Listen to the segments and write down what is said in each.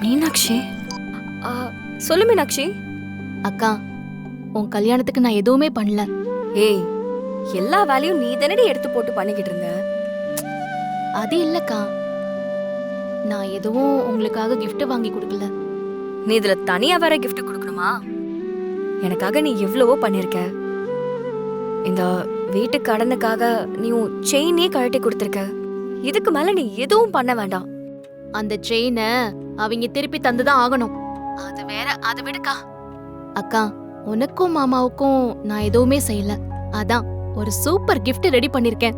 மீனாட்சி, சொல்லு மீனாட்சி. அக்கா, உன் கல்யாணத்துக்கு நான் எதுவுமே பண்ணல. ஏய், எல்லா வேலையும் நீ தானடி எடுத்து போட்டு பண்ணிக்கிட்டு இருந்த. அது இல்லக்கா, நான் எதுவும் உங்களுக்காக gift வாங்கி கொடுக்கல. நீ இதுல தனியா வேற gift கொடுக்கணுமா? எனக்காக நீ எவ்வளவோ பண்ணிருக்க. இந்த வீட்டு கடனுக்காக நீ உன் செயினே கழட்டி கொடுத்திருக்க. இதுக்கு மேல நீ எதுவும் பண்ண வேண்டாம். அந்த செயினை அவங்க திருப்பி தந்துதான் ஆகணும். அது வேற, அதை விடுக்கா. அக்கா, உனக்கும் மாமாவுக்கும் நான் எதுவுமே செய்யல. அதான் ஒரு சூப்பர் gift ரெடி பண்ணிருக்கேன்.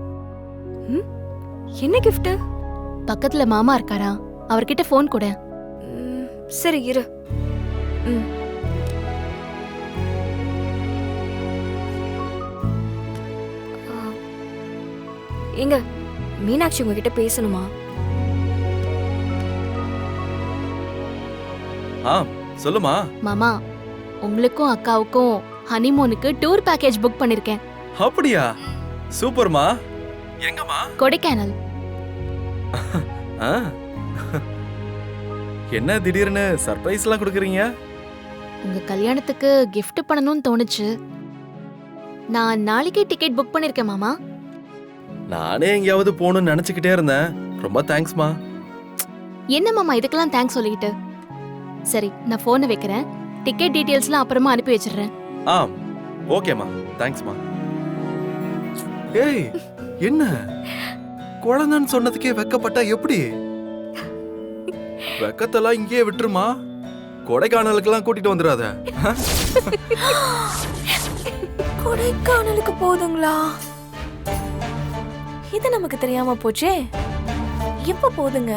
என்ன gift? பக்கத்துல மாமா இருக்காரா, அவர்கிட்ட போன் கொடு. சரி இரு. எங்க மீனாட்சி உங்ககிட்ட பேசணுமா? சொல்லுமா. மாமா, உங்களுக்கும் அக்காவுக்கும் ஹனிமூனுக்கு டூர் பேக்கேஜ் புக் பண்ணிருக்கேன். அப்படியா? சூப்பர்மா. எங்கம்மா? கொடைக்கானல். என்ன திடீர்னு சர்ப்ரைஸ் எல்லாம் கொடுக்குறீங்க? உங்க கல்யாணத்துக்கு gift பண்ணணும்னு தோணுச்சு. நான் நாளைக்கே டிக்கெட் புக் பண்ணிருக்கேன் மாமா. நானே எங்கேயாவது போகணும்னு நினைச்சுக்கிட்டே இருந்தேன். ரொம்ப தேங்க்ஸ்மா. என்ன மாமா இதுக்கெல்லாம் தேங்க்ஸ் சொல்லிக்கிட்டு? சரி, நான் போனை வைக்கிறேன். டிக்கெட் டீடைல்ஸ்லாம் அப்புறமா அனுப்பி வச்சிடுறேன். ஓகேமா, தேங்க்ஸ்மா. ஏய், என்ன குழந்தைன்னு சொன்னதுக்கே வெக்கப்பட்டா எப்படி? வெக்கத்தெல்லாம் இங்கேயே விட்டுருமா. கொடைக்கானலுக்கெல்லாம் கூட்டிட்டு வந்துடாத. கொடைக்கானலுக்கு போதுங்களா? இது நமக்கு தெரியாம போச்சே. எப்ப போதுங்க?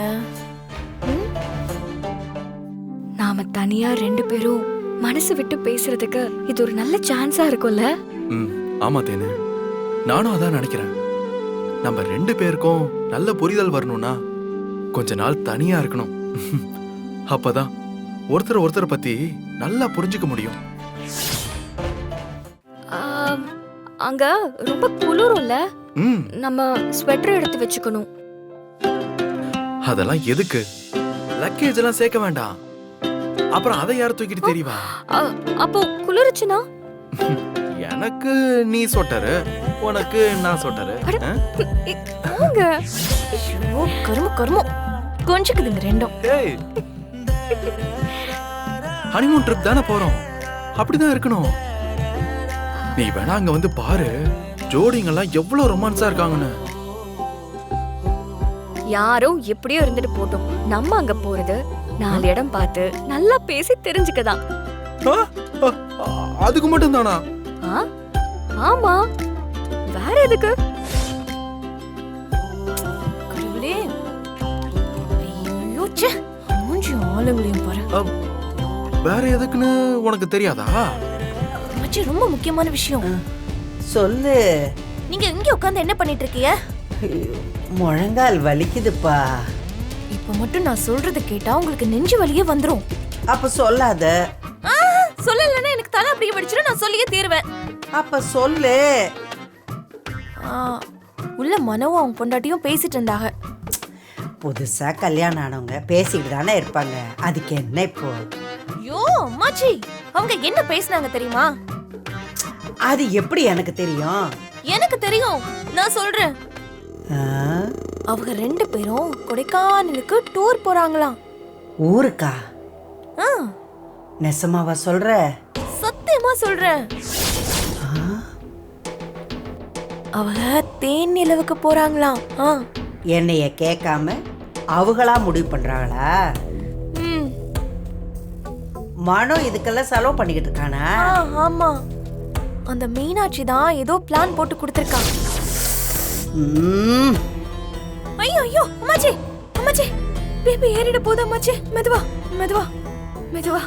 நாம தனியா 2 பேரும் மனசு விட்டு பேசுறதுக்கு இது ஒரு நல்ல சான்ஸா இருக்கும்ல? ஆமா தேனு, நானும் அதான் நினைக்கிறேன். நம்ம 2 பேருக்கும் நல்ல புரிதல் வரணும்னா கொஞ்ச நாள் தனியா இருக்கணும். அப்பதான் ஒருத்தர் பத்தி நல்லா புரிஞ்சுக்க முடியும். அங்க ரொம்ப குளிரும்ல, நம்ம ஸ்வெட்டர் எடுத்து வச்சுக்கணும். அதெல்லாம் எதுக்கு? லக்கேஜ் எல்லாம் சேர்க்க வேண்டாம். அப்புறம் அதை யார் தூக்கிட்டு தெரியவா? அப்போ குளிருச்சுனா எனக்கு நீ சொட்டரு, உனக்கு நான் சொட்டரு. கரும கொஞ்சக்குதுங்க ரெண்டும். ஹனிமூன் ட்ரிப் தானே போறோம், அப்படிதான் இருக்கணும். நீ வேணா அங்க வந்து பாரு, ஜோடிங்கெல்லாம் எவ்வளவு ரொமான்ஸா இருக்காங்கன்னு. யாரோ எப்படியோ இருந்துட்டு போட்டோம். நம்ம அங்க போறது 4 இடம் பார்த்து நல்லா பேசி தெரிஞ்சுக்கதான். அதுக்கு மட்டும் தானா? ஆமா, வேற எதுக்கு? கடவுளே, ஐயோ ச்சே, மூஞ்சி ஆளுங்களையும் பாரு. வேற எதுக்குன்னு உனக்கு தெரியாதா? மச்சி, ரொம்ப முக்கியமான விஷயம். சொல்லு. நீங்க இங்க உட்கார்ந்து என்ன பண்ணிட்டு இருக்கீங்க? முழங்கால் வலிக்குதுப்பா. இப்ப மட்டும் நான் சொல்றது கேட்டா உங்களுக்கு நெஞ்சு வலியே வந்துரும். அப்ப சொல்லாத. சொல்லலன்னா எனக்கு தலை அப்படியே படிச்சிரும். நான் சொல்லியே தீருவேன். அப்ப சொல்லு. உள்ள மனவும் அவங்க பொண்டாட்டியும் பேசிட்டு இருந்தாங்க. புதுசா கல்யாணம் ஆனவங்க பேசிட்டு தானே இருப்பாங்க, அதுக்கு என்ன இப்போ? ஐயோ அம்மாச்சி, அவங்க என்ன பேசினாங்க தெரியுமா? அது எப்படி எனக்கு தெரியும்? எனக்கு தெரியும், நான் சொல்றேன். அவங்க 2 பேரும் கொடைக்கானலுக்கு டூர் போறாங்களாம். ஊருக்கா? நெசமாவா சொல்ற? சத்தியமா சொல்றேன். அவங்க தேன் நிலவுக்கு போறாங்களாம். என்னைய கேட்காம அவங்களா முடிவு பண்றாங்களா? மனோ இதுக்கெல்லாம் செலவு பண்ணிக்கிட்டு இருக்கானா? ஆமா, அந்த மீனாட்சி தான் ஏதோ பிளான் போட்டு கொடுத்திருக்கா. ஐயோ ஐயோ அம்மாச்சி, அம்மாச்சி, பேபி ஏறிட போதா அம்மாச்சி. மெதுவா மெதுவா மெதுவா.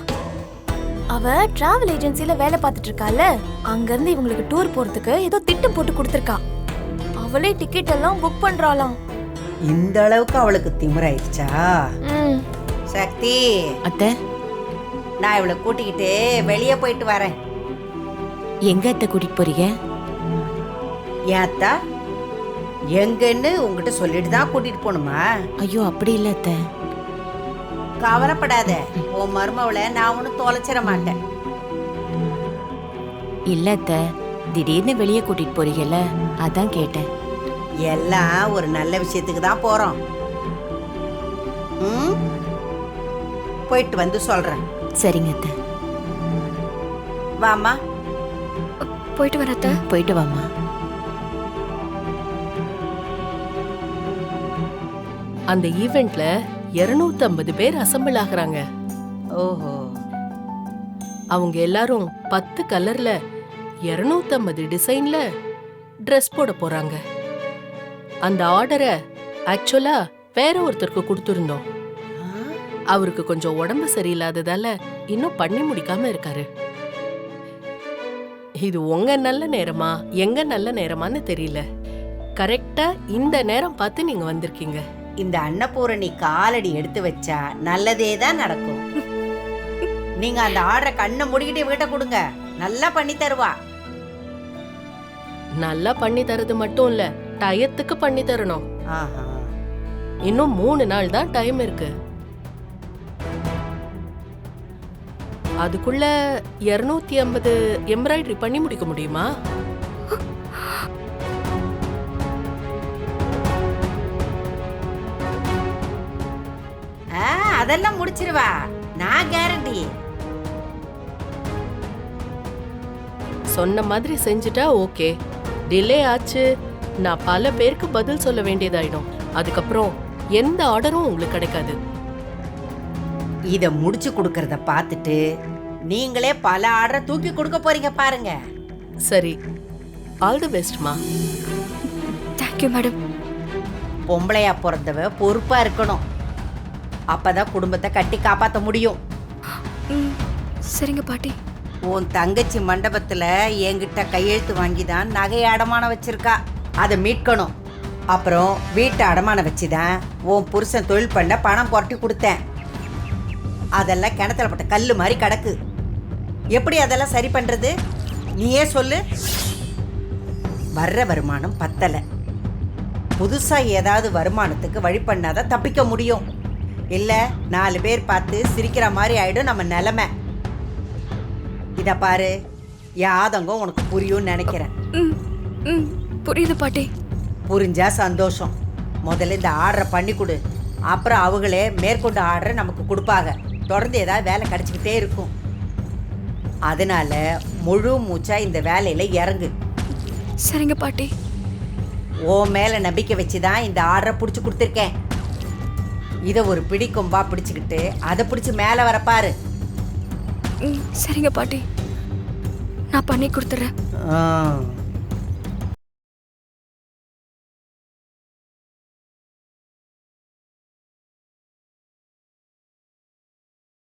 அவ டிராவல் ஏஜென்சில வேலை பார்த்துட்டு இருக்கால, அங்க இருந்து இவங்களுக்கு டூர் போறதுக்கு ஏதோ திட்டம் போட்டு கொடுத்திருக்கா. அவளே டிக்கெட் எல்லாம் புக் பண்றாளாம். இந்த அளவுக்கு அவளுக்கு திமிராயிடுச்சா? சக்தி அத்தை, நான் இவளை கூட்டிக்கிட்டு வெளியே போயிட்டு வரேன். எங்க அத்தை கூட்டிட்டு போறீங்க? ஏத்தா, எங்கன்னு உங்ககிட்ட சொல்லிட்டு தான் கூட்டிட்டு போகணுமா? ஐயோ அப்படி இல்ல அத்தை, கவலைப்படாத, உன் மருமவளை நான் ஒன்றும் தொலைச்சிட மாட்டேன். இல்ல அத்தை, திடீர்னு வெளியே கூட்டிட்டு போறீங்கல்ல, அதான் கேட்டேன். எல்லாம் ஒரு நல்ல விஷயத்துக்கு தான் போறோம். ம்? போயிட்டு வந்து சொல்றேன். சரிங்க அத்தை. வாம்மா. போயிட்டு வரத்த. போயிட்டு வாம்மா. அந்த ஈவெண்ட்ல 250 பேர் அசெம்பிள் ஆகுறாங்க. ஓஹோ. அவங்க எல்லாரும் 10 கலர்ல 250 டிசைன்ல ட்ரெஸ் போட போறாங்க. அந்த ஆர்டரை ஆக்சுவலா வேற ஒருத்தருக்கு கொடுத்துருந்தோம். அவருக்கு கொஞ்சம் உடம்பு சரியில்லாததால இன்னும் பண்ணி முடிக்காம இருக்காரு. இது உங்க நல்ல நேரமா எங்க நல்ல நேரமான்னு தெரியல. கரெக்டா இந்த நேரம் பார்த்து நீங்க வந்திருக்கீங்க. இந்த அன்னபூரணி காலடி எடுத்து வச்சா நல்லதே தான் நடக்கும். நீங்க அந்த ஆர்டரை கண்ணை முடிக்கிட்டு வீட்டை கொடுங்க, நல்லா பண்ணி தருவா. நல்லா பண்ணி தரது மட்டும் இல்ல, டயத்துக்கு பண்ணி தரணும். ஆஹா. இன்னும் 3 நாள் தான் டைம் இருக்கு. அதுக்குள்ள 250 எம்ப்ராய்டரி பண்ணி முடிக்க முடியுமா? அதெல்லாம் முடிச்சிருவா, நான் கேரண்டி. சொன்ன மாதிரி செஞ்சுட்டா ஓகே. டிலே ஆச்சு, நான் பல பேருக்கு பதில் சொல்ல வேண்டியதாயிடும். அதுக்கப்புறம் எந்த ஆர்டரும் உங்களுக்கு கிடைக்காது. இத முடிச்சு கொடுக்கறத பார்த்துட்டு நீங்களே பல ஆர்டரை தூக்கி கொடுக்க போறீங்க பாருங்க. சரி, ஆல் தி பெஸ்ட்மா. Thank you madam. பொம்பளையா பிறந்தவ பொறுப்பா இருக்கணும், அப்பதான் குடும்பத்தை கட்டி காப்பாத்த முடியும். சரிங்க பாட்டி. உன் தங்கச்சி மண்டபத்துல என்கிட்ட கையெழுத்து வாங்கி தான் நகையை அடமானம் வச்சிருக்கா, அதை மீட்கணும். அப்புறம் வீட்டை அடமானம் வச்சுதான் உன் புருஷன் தொழில் பண்ண பணம் புரட்டி கொடுத்தேன். அதெல்லாம் கிணத்துல பட்ட கல்லு மாதிரி கிடக்கு. எப்படி அதெல்லாம் சரி பண்றது நீயே சொல்லு. வர்ற வருமானம் பத்தல, புதுசா ஏதாவது வருமானத்துக்கு வழி பண்ணாதான் தப்பிக்க முடியும். இல்ல 4 பேர் பார்த்து சிரிக்கிற மாதிரி ஆயிடும் நம்ம நிலைமை. இத பாரு, என் ஆதங்கம் உனக்கு புரியும்னு நினைக்கிறேன். புரியுது பாட்டி. புரிஞ்சா சந்தோஷம். முதல்ல இந்த ஆர்டரை பண்ணி கொடு, அப்புறம் அவங்களே மேற்கொண்டு ஆர்டரை நமக்கு கொடுப்பாங்க. தொடர்ந்து ஏதாவது வேலை கிடைச்சிக்கிட்டே இருக்கும். அதனால முழு மூச்சா இந்த வேலையில இறங்கு. சரிங்க பாட்டி. ஓ மேல நம்பிக்கை வச்சுதான் இந்த ஆர்டரை பிடிச்சி கொடுத்துருக்கேன். இதை ஒரு பிடிக்கும்பா பிடிச்சிக்கிட்டு அதை பிடிச்சி மேலே வரப்பாரு. சரிங்க பாட்டி, நான் பண்ணி கொடுத்துறேன்.